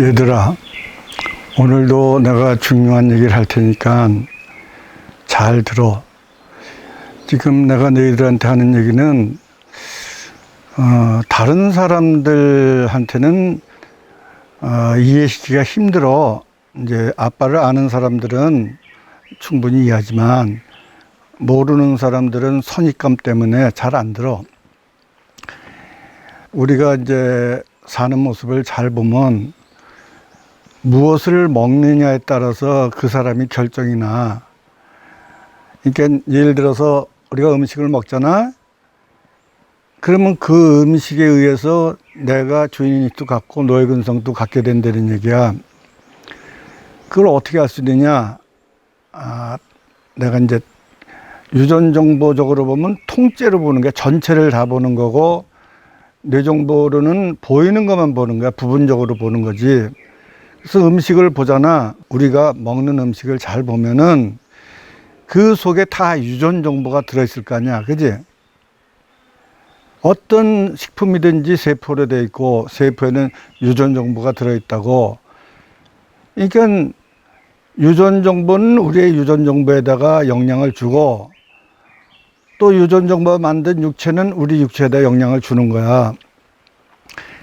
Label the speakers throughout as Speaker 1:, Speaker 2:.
Speaker 1: 얘들아, 오늘도 내가 중요한 얘기를 할 테니까 잘 들어. 지금 내가 너희들한테 하는 얘기는 다른 사람들한테는 이해시키기가 힘들어. 이제 아빠를 아는 사람들은 충분히 이해하지만 모르는 사람들은 선입감 때문에 잘 안 들어. 우리가 이제 사는 모습을 잘 보면 무엇을 먹느냐에 따라서 그 사람이 결정이 나. 그러니까 예를 들어서 우리가 음식을 먹잖아. 그러면 그 음식에 의해서 내가 주인의식도 갖고 노예근성도 갖게 된다는 얘기야. 그걸 어떻게 할 수 있느냐? 내가 이제 유전정보적으로 보면 통째로 보는 게 전체를 다 보는 거고, 뇌정보로는 보이는 것만 보는 거야. 부분적으로 보는 거지. 그래서 음식을 보잖아. 우리가 먹는 음식을 잘 보면은 그 속에 다 유전 정보가 들어있을 거 아니야. 그지? 어떤 식품이든지 세포로 되어 있고, 세포에는 유전 정보가 들어있다고. 그러니까 유전 정보는 우리의 유전 정보에다가 영향을 주고, 또 유전 정보가 만든 육체는 우리 육체에다 영향을 주는 거야.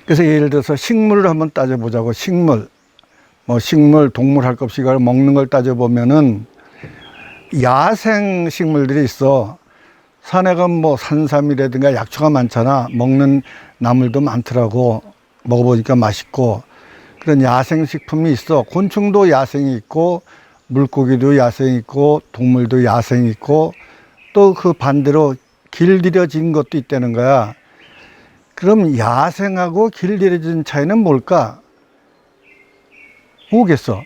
Speaker 1: 그래서 예를 들어서 식물을 한번 따져보자고. 식물, 동물 할 것 없이 먹는 걸 따져보면은 야생 식물들이 있어. 산에 가면 산삼이라든가 약초가 많잖아. 먹는 나물도 많더라고. 먹어보니까 맛있고. 그런 야생 식품이 있어. 곤충도 야생이 있고, 물고기도 야생이 있고, 동물도 야생이 있고, 또 그 반대로 길들여진 것도 있다는 거야. 그럼 야생하고 길들여진 차이는 뭘까? 뭐겠어?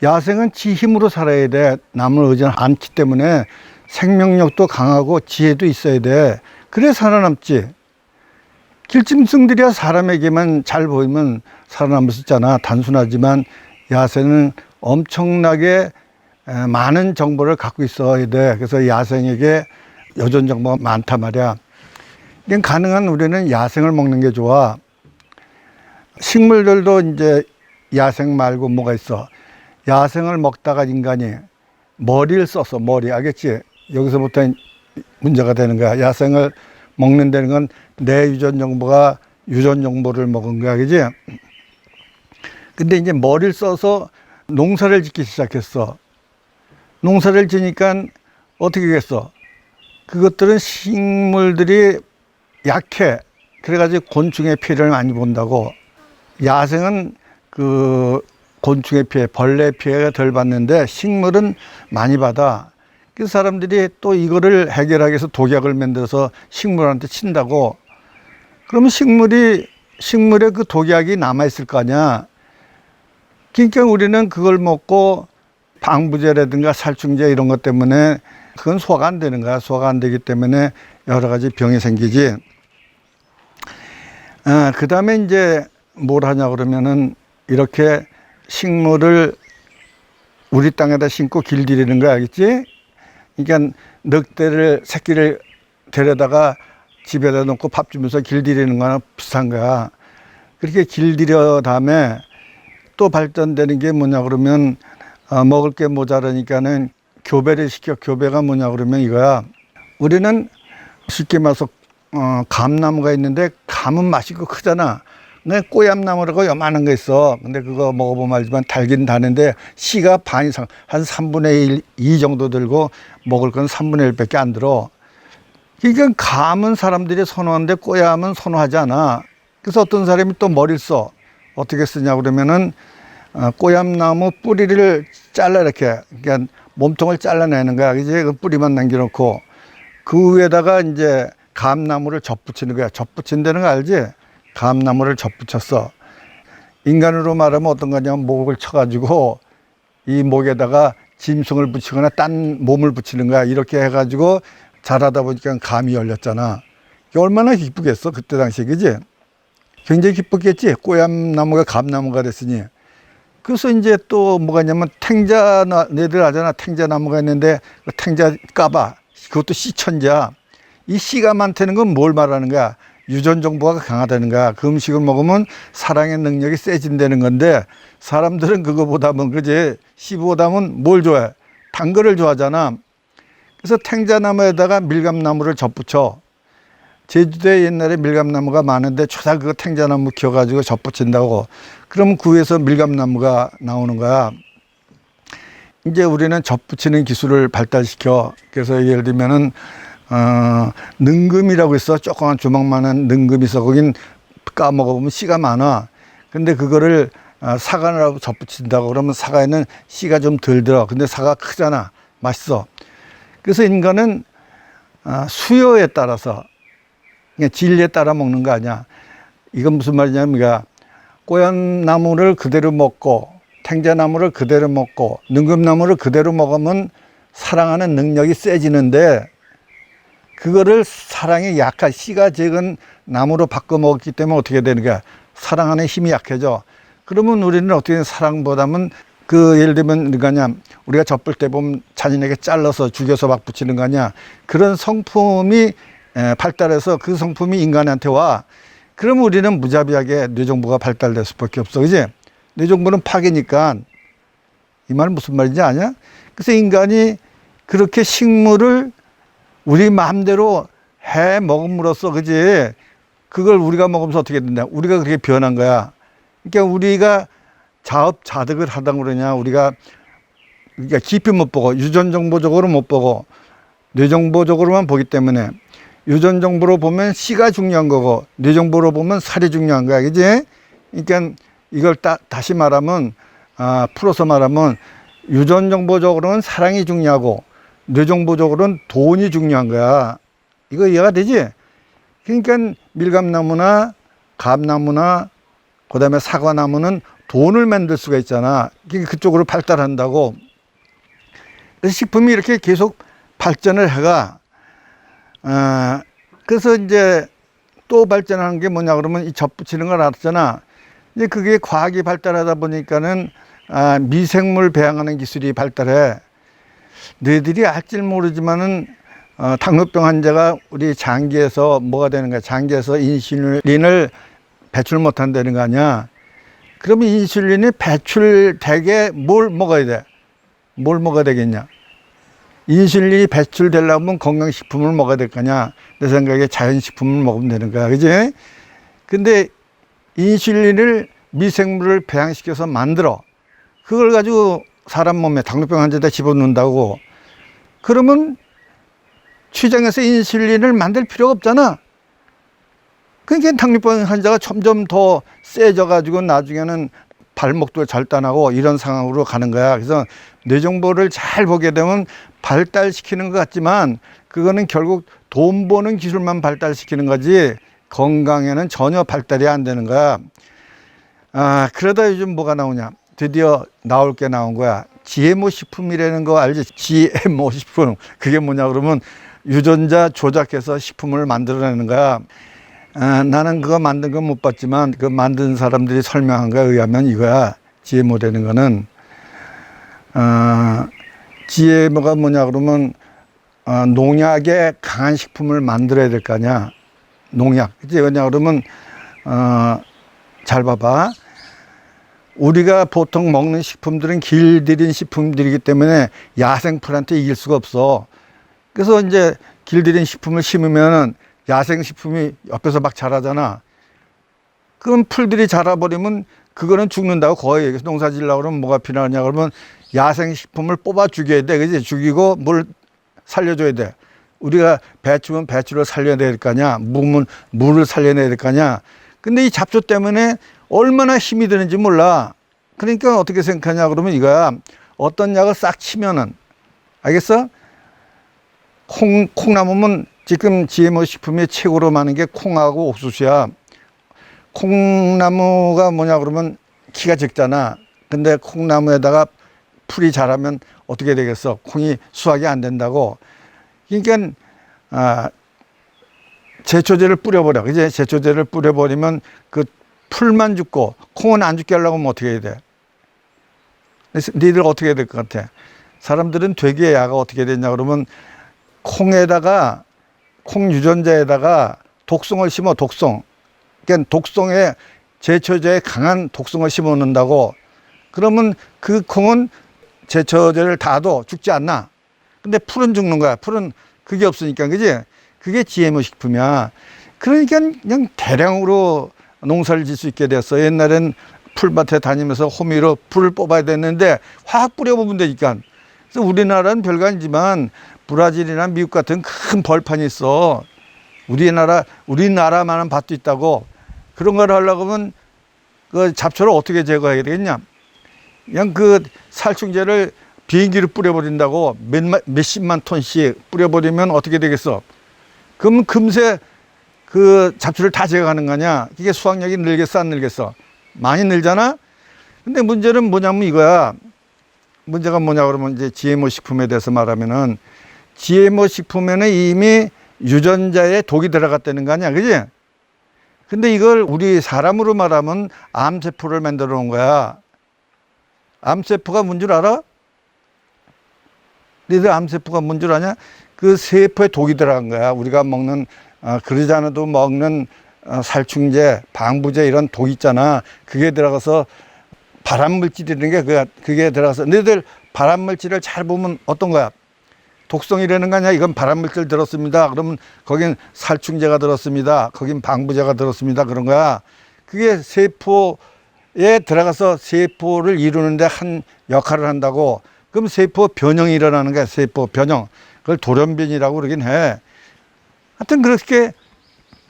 Speaker 1: 야생은 지 힘으로 살아야 돼. 남을 의존 않기 때문에 생명력도 강하고 지혜도 있어야 돼. 그래 살아남지. 길짐승들이야 사람에게만 잘 보이면 살아남을 수 있잖아. 단순하지만 야생은 엄청나게 많은 정보를 갖고 있어야 돼. 그래서 야생에게 여전 정보가 많단 말이야. 그러니까 가능한 우리는 야생을 먹는 게 좋아. 식물들도 이제 야생 말고 뭐가 있어? 야생을 먹다가 인간이 머리를 써서 머리, 알겠지? 여기서부터 문제가 되는 거야. 야생을 먹는다는 건 내 유전 정보가 유전 정보를 먹은 거야, 그지? 근데 이제 머리를 써서 농사를 짓기 시작했어. 농사를 지니까 어떻게 하겠어? 그것들은 식물들이 약해. 그래가지고 곤충의 피해를 많이 본다고. 야생은 그 곤충의 피해, 벌레 피해가 덜 받는데 식물은 많이 받아. 그래서 사람들이 또 이거를 해결하기 위해서 독약을 만들어서 식물한테 친다고. 그러면 식물의 그 독약이 남아있을 거 아니야. 그러니까 우리는 그걸 먹고 방부제라든가 살충제 이런 것 때문에 그건 소화가 안 되는 거야. 소화가 안 되기 때문에 여러 가지 병이 생기지. 그 다음에 이제 뭘 하냐 그러면은 이렇게 식물을 우리 땅에다 심고 길들이는 거 알겠지? 그러니까 늑대를 새끼를 데려다가 집에다 놓고 밥 주면서 길들이는 거랑 비슷한 거야. 그렇게 길들여 다음에 또 발전되는 게 뭐냐 그러면 먹을 게 모자라니까는 교배를 시켜. 교배가 뭐냐 그러면 이거야. 우리는 쉽게 말해서 감나무가 있는데 감은 맛있고 크잖아. 근데 꼬얌나무라고 요만한 거 있어. 근데 그거 먹어보면 알지만 달긴 다는데 씨가 반 이상, 한 3분의 2 정도 들고 먹을 건 3분의 1밖에 안 들어. 그러니까 감은 사람들이 선호하는데 꼬얌은 선호하지 않아. 그래서 어떤 사람이 또 머리를 써. 어떻게 쓰냐 그러면은 꼬얌나무 뿌리를 잘라 이렇게. 그러니까 몸통을 잘라내는 거야. 이제 그 뿌리만 남겨놓고 그 위에다가 이제 감나무를 접붙이는 거야. 접붙인다는 거 알지? 감나무를 접붙였어. 인간으로 말하면 어떤 거냐면 목을 쳐가지고 이 목에다가 짐승을 붙이거나 딴 몸을 붙이는 거야. 이렇게 해가지고 자라다 보니까 감이 열렸잖아. 얼마나 기쁘겠어 그때 당시에, 그지? 굉장히 기뻤겠지. 꼬얌나무가 감나무가 됐으니. 그래서 이제 또 뭐가 있냐면 너희들 알잖아. 탱자나무가 있는데 탱자 까봐. 그것도 씨천자. 이 씨가 많다는 건 뭘 말하는 거야? 유전 정보가 강하다는 거야. 그 음식을 먹으면 사랑의 능력이 세진다는 건데 사람들은 그거보다는 그지 씨보다는 뭘 좋아해? 단 거를 좋아하잖아. 그래서 탱자나무에다가 밀감나무를 접붙여. 제주도에 옛날에 밀감나무가 많은데 초사 그거 탱자나무 키워가지고 접붙인다고. 그러면 그 위에서 밀감나무가 나오는 거야. 이제 우리는 접붙이는 기술을 발달시켜. 그래서 예를 들면은 능금이라고 있어. 조그만 주먹만한 능금이 있어. 거긴 까먹어보면 씨가 많아. 근데 그거를 사과나라고 접붙인다고 그러면 사과에는 씨가 좀 덜 들어. 근데 사과 크잖아. 맛있어. 그래서 인간은 수요에 따라서 그냥 진리에 따라 먹는 거 아니야. 이건 무슨 말이냐면 그러니까 꼬연나무를 그대로 먹고 탱자나무를 그대로 먹고 능금나무를 그대로 먹으면 사랑하는 능력이 세지는데 그거를 사랑이 약한 씨가 적은 나무로 바꿔 먹었기 때문에 어떻게 되는 거야? 사랑하는 힘이 약해져. 그러면 우리는 어떻게 사랑보다는 그 예를 들면 그러냐 우리가 젖불 때 보면 잔인하게 잘라서 죽여서 막 붙이는 거 아니야. 그런 성품이 발달해서 그 성품이 인간한테 와. 그러면 우리는 무자비하게 뇌정보가 발달될 수밖에 없어. 그지? 뇌정보는 파괴니까. 이 말 무슨 말인지 아냐? 그래서 인간이 그렇게 식물을 우리 마음대로 해 먹음으로써 그지? 그걸 우리가 먹으면서 어떻게 된다? 우리가 그렇게 변한 거야. 그러니까 우리가 자업자득을 하다 그러냐. 우리가 그러니까 깊이 못 보고 유전 정보적으로 못 보고 뇌정보적으로만 보기 때문에 유전 정보로 보면 씨가 중요한 거고 뇌정보로 보면 살이 중요한 거야. 그지? 그러니까 이걸 다시 말하면 풀어서 말하면 유전 정보적으로는 사랑이 중요하고 뇌정보적으로는 돈이 중요한 거야. 이거 이해가 되지? 그러니까 밀감나무나 감나무나 그다음에 사과나무는 돈을 만들 수가 있잖아. 그쪽으로 발달한다고. 그래서 식품이 이렇게 계속 발전을 해가. 그래서 이제 또 발전하는 게 뭐냐 그러면 이 접붙이는 걸 알았잖아. 이제 그게 과학이 발달하다 보니까는 미생물 배양하는 기술이 발달해. 너희들이 알지 모르지만은 당뇨병 환자가 우리 장기에서 뭐가 되는 거야? 장기에서 인슐린을 배출 못 한다는 거 아니야? 그러면 인슐린이 배출되게 뭘 먹어야 돼? 뭘 먹어야 되겠냐? 인슐린이 배출되려면 건강식품을 먹어야 될 거냐? 내 생각에 자연식품을 먹으면 되는 거야. 그지? 근데 인슐린을 미생물을 배양시켜서 만들어. 그걸 가지고 사람 몸에 당뇨병 환자에다 집어넣는다고. 그러면 췌장에서 인슐린을 만들 필요가 없잖아. 그러니까 당뇨병 환자가 점점 더 세져가지고 나중에는 발목도 절단하고 이런 상황으로 가는 거야. 그래서 뇌정보를 잘 보게 되면 발달시키는 것 같지만 그거는 결국 돈 버는 기술만 발달시키는 거지 건강에는 전혀 발달이 안 되는 거야. 그러다 요즘 뭐가 나오냐. 드디어 나올 게 나온 거야. GMO 식품이라는 거 알지? GMO 식품. 그게 뭐냐 그러면 유전자 조작해서 식품을 만들어내는 거야. 나는 그거 만든 건 못 봤지만 그 만든 사람들이 설명한 거에 의하면 이거야. GMO 되는 거는. GMO가 뭐냐 그러면 농약에 강한 식품을 만들어야 될 거 아니야. 농약. 그치? 왜냐 그러면 잘 봐봐. 우리가 보통 먹는 식품들은 길들인 식품들이기 때문에 야생풀한테 이길 수가 없어. 그래서 이제 길들인 식품을 심으면은 야생식품이 옆에서 막 자라잖아. 그럼 풀들이 자라버리면 그거는 죽는다고 거의. 그래서 농사 지으려고 그러면 뭐가 필요하냐 그러면 야생식품을 뽑아 죽여야 돼. 그지? 죽이고 물 살려줘야 돼. 우리가 배추면 배추를 살려야 될 거 아니야. 무면 물을 살려내야 될 거 아니야. 근데 이 잡초 때문에 얼마나 힘이 드는지 몰라. 그러니까 어떻게 생각하냐 그러면 이거야. 어떤 약을 싹 치면은 알겠어? 콩나무면 지금 GMO 식품이 최고로 많은 게 콩하고 옥수수야. 콩나무가 뭐냐 그러면 키가 적잖아. 근데 콩나무에다가 풀이 자라면 어떻게 되겠어? 콩이 수확이 안 된다고. 그러니까 제초제를 뿌려버려. 그지? 제초제를 뿌려버리면 그 풀만 죽고 콩은 안 죽게 하려고 하면 어떻게 해야 돼? 니들 어떻게 해야 될 것 같아? 사람들은 되게 야가 어떻게 되냐 그러면 콩 유전자에다가 독성을 심어, 독성. 그러니까 독성에, 제초제에 강한 독성을 심어 놓는다고. 그러면 그 콩은 제초제를 닿아도 죽지 않나. 근데 풀은 죽는 거야. 풀은 그게 없으니까, 그지? 그게 GMO 식품이야. 그러니까 그냥 대량으로 농사를 질 수 있게 됐어. 옛날엔 풀밭에 다니면서 호미로 풀을 뽑아야 됐는데 화학 뿌려보면 되니까. 그래서 우리나라는 별거 아니지만 브라질이나 미국 같은 큰 벌판이 있어. 우리나라만한 밭도 있다고. 그런 걸 하려고 하면 그 잡초를 어떻게 제거해야 되겠냐? 그냥 그 살충제를 비행기로 뿌려버린다고 몇십만 톤씩 뿌려버리면 어떻게 되겠어? 그럼 금세 그 잡초를 다 제거하는 거냐? 이게 수확량이 늘겠어, 안 늘겠어? 많이 늘잖아? 근데 문제는 뭐냐면 이거야. 문제가 뭐냐 그러면 이제 GMO 식품에 대해서 말하면은 GMO 식품에는 이미 유전자에 독이 들어갔다는 거 아니야, 그지? 근데 이걸 우리 사람으로 말하면 암세포를 만들어 놓은 거야. 암세포가 뭔 줄 알아? 너희들 암세포가 뭔 줄 아냐? 그 세포에 독이 들어간 거야. 우리가 먹는, 그러지 않아도 먹는 살충제, 방부제 이런 독 있잖아. 그게 들어가서 발암물질이라는 게 그게 들어가서 너희들 발암물질을 잘 보면 어떤 거야? 독성이라는 거 아니야? 이건 발암물질 들었습니다. 그러면 거긴 살충제가 들었습니다. 거긴 방부제가 들었습니다. 그런 거야. 그게 세포에 들어가서 세포를 이루는데 한 역할을 한다고. 그럼 세포 변형이 일어나는 거야. 세포 변형. 그걸 돌연변이라고 그러긴 해. 하여튼 그렇게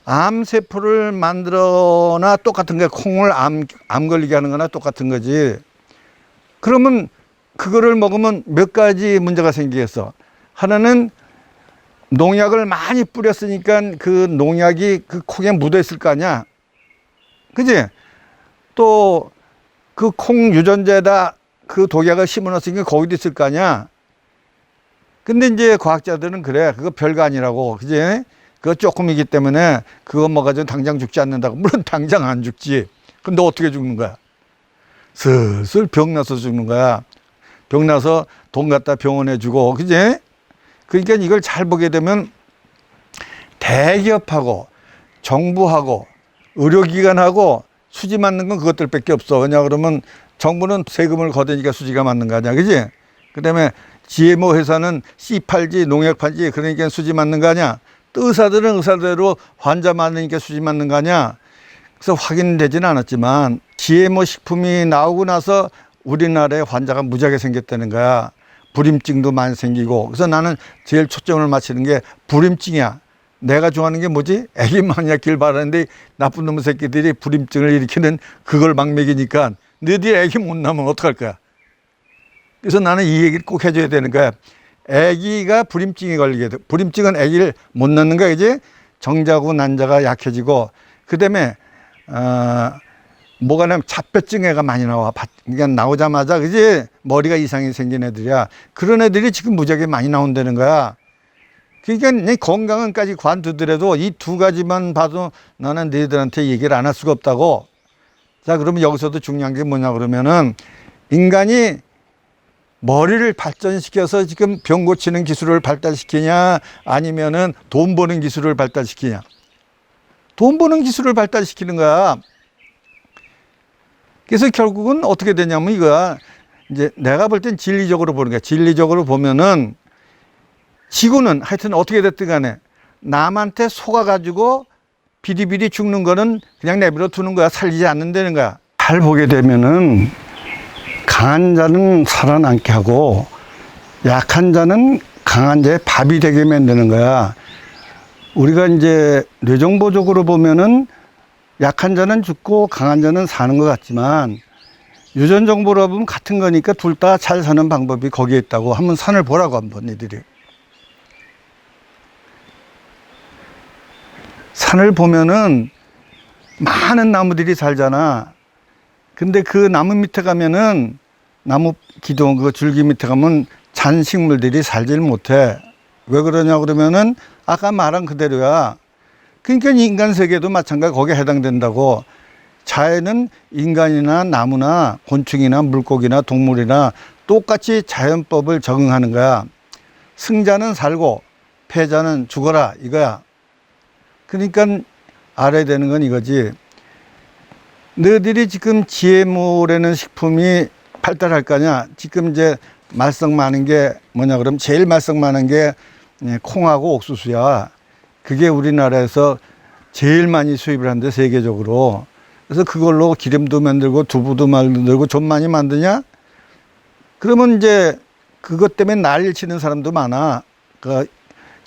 Speaker 1: 암세포를 만들어나 똑같은 거야. 콩을 암 걸리게 하는 거나 똑같은 거지. 그러면 그거를 먹으면 몇 가지 문제가 생기겠어. 하나는 농약을 많이 뿌렸으니까 그 농약이 그 콩에 묻어 있을 거 아니야. 그지? 또 그 콩 유전자에다 그 독약을 심어 놨으니까 거기도 있을 거 아니야. 근데 이제 과학자들은 그래. 그거 별거 아니라고. 그지? 그거 조금이기 때문에 그거 먹어가지고 당장 죽지 않는다고. 물론 당장 안 죽지. 근데 어떻게 죽는 거야? 슬슬 병 나서 죽는 거야. 병 나서 돈 갖다 병원에 주고. 그지? 그러니까 이걸 잘 보게 되면 대기업하고 정부하고 의료기관하고 수지 맞는 건 그것들밖에 없어. 왜냐 그러면 정부는 세금을 걷으니까 수지가 맞는 거 아니야. 그지? 그 다음에 GMO 회사는 씨 팔지 농약 팔지 그러니까 수지 맞는 거 아니야. 또 의사들은 의사대로 환자 많으니까 수지 맞는 거 아니야. 그래서 확인되지는 않았지만 GMO 식품이 나오고 나서 우리나라에 환자가 무지하게 생겼다는 거야. 불임증도 많이 생기고. 그래서 나는 제일 초점을 맞추는 게 불임증이야. 내가 좋아하는 게 뭐지? 애기 많이 낳길 바라는데 나쁜 놈의 새끼들이 불임증을 일으키는 그걸 막 먹이니까 너희들이 애기 못 낳으면 어떡할 거야? 그래서 나는 이 얘기를 꼭 해줘야 되는 거야. 애기가 불임증이 걸리게 돼. 불임증은 애기를 못 낳는 거야, 이제? 정자고 난자가 약해지고. 그 다음에, 뭐가 나면 자폐증 애가 많이 나와. 그러니까 나오자마자, 그지? 머리가 이상이 생긴 애들이야. 그런 애들이 지금 무지하게 많이 나온다는 거야. 그러니까 내 건강은까지 관두더라도 이 두 가지만 봐도 나는 너희들한테 얘기를 안 할 수가 없다고. 자, 그러면 여기서도 중요한 게 뭐냐 그러면은 인간이 머리를 발전시켜서 지금 병 고치는 기술을 발달시키냐 아니면은 돈 버는 기술을 발달시키냐. 돈 버는 기술을 발달시키는 거야. 그래서 결국은 어떻게 되냐면 이거야. 이제 내가 볼 땐 진리적으로 보는 거야. 진리적으로 보면은 지구는 하여튼 어떻게 됐든 간에 남한테 속아가지고 비리비리 죽는 거는 그냥 내버려 두는 거야. 살리지 않는다는 거야. 잘 보게 되면은 강한 자는 살아남게 하고 약한 자는 강한 자의 밥이 되게 만드는 거야. 우리가 이제 뇌정보적으로 보면은 약한 자는 죽고 강한 자는 사는 것 같지만 유전정보로 보면 같은 거니까 둘 다 잘 사는 방법이 거기에 있다고. 한번 산을 보라고 한번 니들이. 산을 보면은 많은 나무들이 살잖아. 근데 그 나무 밑에 가면은 나무 기둥 그 줄기 밑에 가면 잔식물들이 살질 못해. 왜 그러냐 그러면은 아까 말한 그대로야. 그러니까 인간 세계도 마찬가지 거기에 해당된다고. 자연은 인간이나 나무나 곤충이나 물고기나 동물이나 똑같이 자연법을 적응하는 거야. 승자는 살고 패자는 죽어라 이거야. 그러니까 알아야 되는 건 이거지. 너희들이 지금 GMO라는 식품이 발달할 거냐? 지금 이제 말썽 많은 게 뭐냐 그러면 제일 말썽 많은 게 콩하고 옥수수야. 그게 우리나라에서 제일 많이 수입을 하는데 세계적으로. 그래서 그걸로 기름도 만들고 두부도 만들고 좀 많이 만드냐? 그러면 이제 그것 때문에 난리를 치는 사람도 많아. 그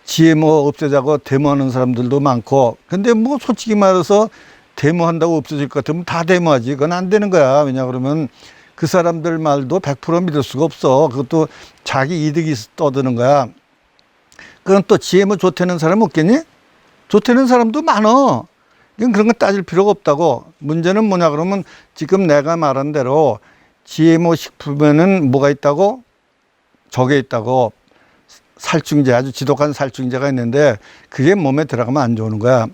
Speaker 1: GMO 없애자고 데모하는 사람들도 많고. 근데 뭐 솔직히 말해서 데모한다고 없어질 것 같으면 다 데모하지. 그건 안 되는 거야. 왜냐 그러면 그 사람들 말도 100% 믿을 수가 없어. 그것도 자기 이득이 떠드는 거야. 그럼 또 GMO 좋다는 사람 없겠니? 좋다는 사람도 많어. 그런 거 따질 필요가 없다고. 문제는 뭐냐 그러면 지금 내가 말한 대로 GMO 식품에는 뭐가 있다고? 저게 있다고. 살충제, 아주 지독한 살충제가 있는데 그게 몸에 들어가면 안 좋은 거야.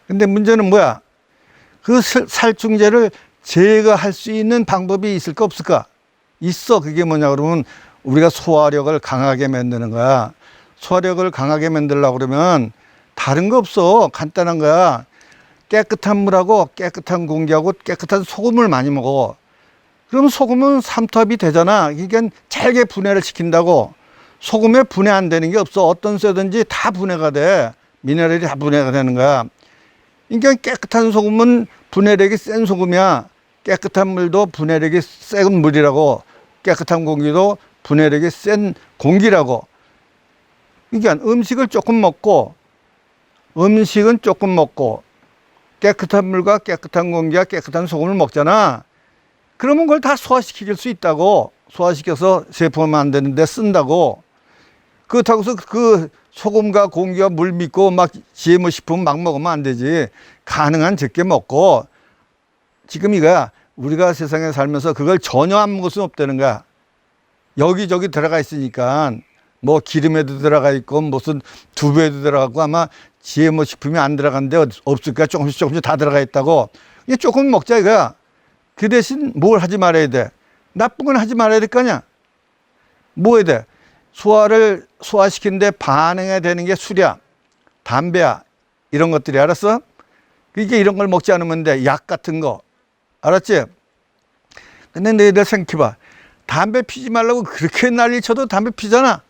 Speaker 1: 근데 문제는 뭐야? 그 살충제를 제거할 수 있는 방법이 있을까 없을까? 있어. 그게 뭐냐 그러면 우리가 소화력을 강하게 만드는 거야. 소화력을 강하게 만들려고 그러면 다른 거 없어. 간단한 거야. 깨끗한 물하고 깨끗한 공기하고 깨끗한 소금을 많이 먹어. 그럼 소금은 삼투압이 되잖아. 그러니까 잘게 분해를 시킨다고. 소금에 분해 안 되는 게 없어. 어떤 쇠든지 다 분해가 돼. 미네랄이 다 분해가 되는 거야. 그러니까 깨끗한 소금은 분해력이 센 소금이야. 깨끗한 물도 분해력이 센 물이라고. 깨끗한 공기도 분해력이 센 공기라고. 그러니까 음식은 조금 먹고 깨끗한 물과 깨끗한 공기와 깨끗한 소금을 먹잖아. 그러면 그걸 다 소화시킬 수 있다고. 소화시켜서 세포 만드는 데 쓴다고. 그렇다고 해서 그 소금과 공기와 물 믿고 막 GMO 식품 막 먹으면 안 되지. 가능한 적게 먹고. 지금 이거야. 우리가 세상에 살면서 그걸 전혀 안 먹을 수는 없다는 거야. 여기저기 들어가 있으니까. 뭐 기름에도 들어가 있고 무슨 두부에도 들어가고 아마 GMO 식품이 안 들어간데 없을까? 조금씩 다 들어가 있다고. 이게 조금 먹자 이거야. 그 대신 뭘 하지 말아야 돼? 나쁜 건 하지 말아야 될 거 아니야? 뭐 해야 돼? 소화를 소화시키는데 반응해야 되는 게 술이야, 담배야, 이런 것들이. 알았어? 그러니까 이런 걸 먹지 않으면 돼. 약 같은 거. 알았지? 근데 너희들 생각해봐. 담배 피지 말라고 그렇게 난리 쳐도 담배 피잖아.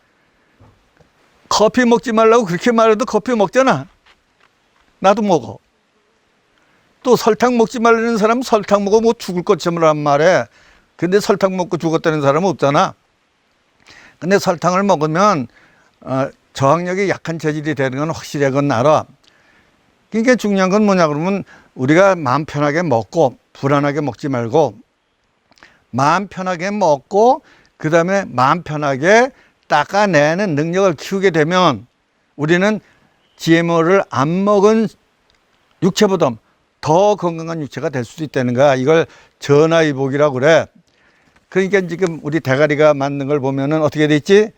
Speaker 1: 커피 먹지 말라고 그렇게 말해도 커피 먹잖아. 나도 먹어. 또 설탕 먹지 말라는 사람은 설탕 먹어 뭐 죽을 것처럼 말해. 근데 설탕 먹고 죽었다는 사람은 없잖아. 근데 설탕을 먹으면 저항력이 약한 체질이 되는 건 확실해. 그건 알아. 그러니까 중요한 건 뭐냐 그러면 우리가 마음 편하게 먹고 불안하게 먹지 말고 마음 편하게 먹고 그다음에 마음 편하게 닦아내는 능력을 키우게 되면 우리는 GMO를 안 먹은 육체보다 더 건강한 육체가 될 수도 있다는 거야. 이걸 전화위복이라고 그래. 그러니까 지금 우리 대가리가 맞는 걸 보면은 어떻게 돼 있지?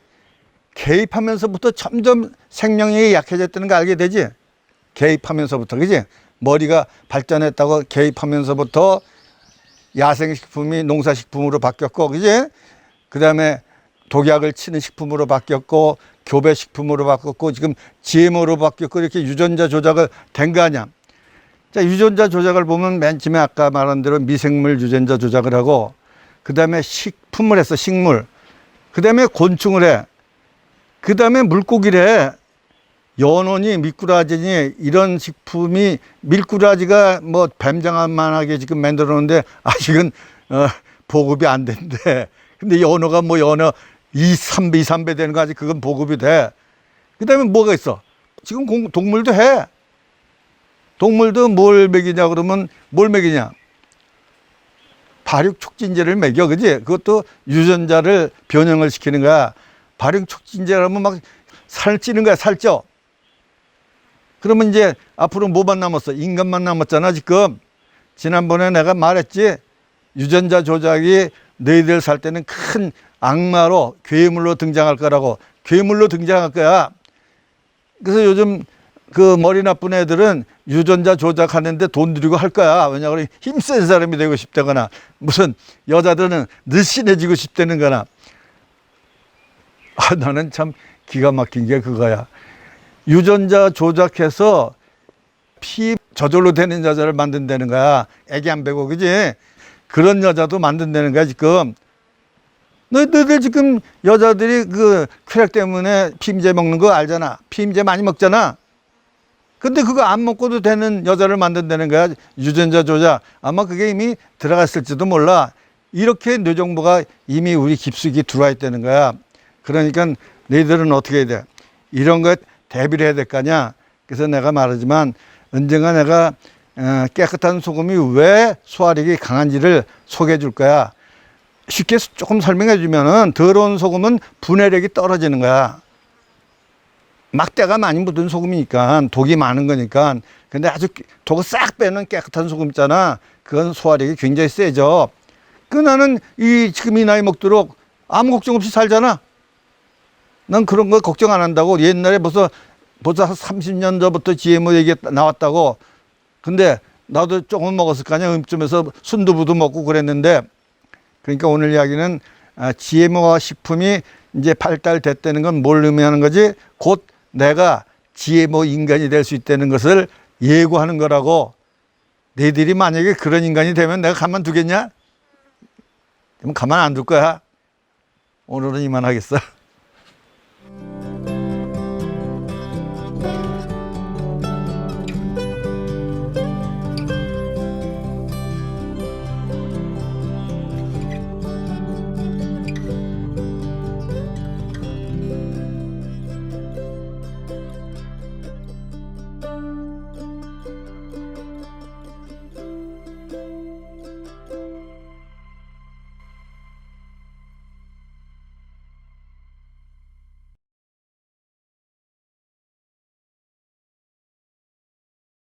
Speaker 1: 개입하면서부터 점점 생명력이 약해졌다는 거 알게 되지? 개입하면서부터, 그지? 머리가 발전했다고 개입하면서부터 야생식품이 농사식품으로 바뀌었고, 그지? 그 다음에 독약을 치는 식품으로 바뀌었고, 교배식품으로 바뀌었고, 지금 GMO로 바뀌었고, 이렇게 유전자 조작을 된 거 아니야? 자, 유전자 조작을 보면 맨 처음에 아까 말한 대로 미생물 유전자 조작을 하고, 그 다음에 식품을 했어, 식물. 그 다음에 곤충을 해. 그 다음에 물고기를 해. 연어니 미꾸라지니 이런 식품이 밀꾸라지가 뭐 뱀장만하게 지금 만들어 놓는데 아직은 보급이 안 된대. 근데 연어가 뭐 연어 2,3배 되는 거 아직 그건 보급이 돼. 그 다음에 뭐가 있어? 지금 동물도 해. 동물도 뭘 먹이냐 그러면 뭘 먹이냐? 발육 촉진제를 먹여, 그지? 그것도 유전자를 변형을 시키는 거야. 발육 촉진제라면 막 살찌는 거야, 살쪄. 그러면 이제 앞으로 뭐만 남았어? 인간만 남았잖아, 지금. 지난번에 내가 말했지? 유전자 조작이 너희들 살 때는 큰 악마로, 괴물로 등장할 거라고. 괴물로 등장할 거야. 그래서 요즘 그 머리 나쁜 애들은 유전자 조작하는데 돈 들이고 할 거야. 왜냐하면 힘센 사람이 되고 싶다거나 무슨 여자들은 늘씬해지고 싶다는 거나. 나는 참 기가 막힌 게 그거야. 유전자 조작해서 피 저절로 되는 여자를 만든다는 거야. 애기 안 배고, 그지? 그런 여자도 만든다는 거야, 지금. 너희들 지금 여자들이 그 쾌락 때문에 피임제 먹는 거 알잖아. 피임제 많이 먹잖아. 근데 그거 안 먹고도 되는 여자를 만든다는 거야. 유전자 조작. 아마 그게 이미 들어갔을지도 몰라. 이렇게 뇌정보가 이미 우리 깊숙이 들어와 있다는 거야. 그러니까 너희들은 어떻게 해야 돼? 이런 거 대비를 해야 될 거 아니야. 그래서 내가 말하지만 언젠가 내가 깨끗한 소금이 왜 소화력이 강한지를 소개해 줄 거야. 쉽게 조금 설명해 주면은 더러운 소금은 분해력이 떨어지는 거야. 막대가 많이 묻은 소금이니까 독이 많은 거니까. 근데 아주 독을 싹 빼는 깨끗한 소금 있잖아. 그건 소화력이 굉장히 세죠. 그 나는 지금 이 나이 먹도록 아무 걱정 없이 살잖아. 난 그런 거 걱정 안 한다고. 옛날에 벌써 30년 전부터 GMO 얘기 나왔다고. 근데 나도 조금 먹었을 거 아니야. 음쯤에서 순두부도 먹고 그랬는데. 그러니까 오늘 이야기는 GMO 식품이 이제 발달됐다는 건 뭘 의미하는 거지? 곧 내가 GMO 인간이 될 수 있다는 것을 예고하는 거라고. 너희들이 만약에 그런 인간이 되면 내가 가만두겠냐? 그럼 가만 안 둘 거야. 오늘은 이만하겠어.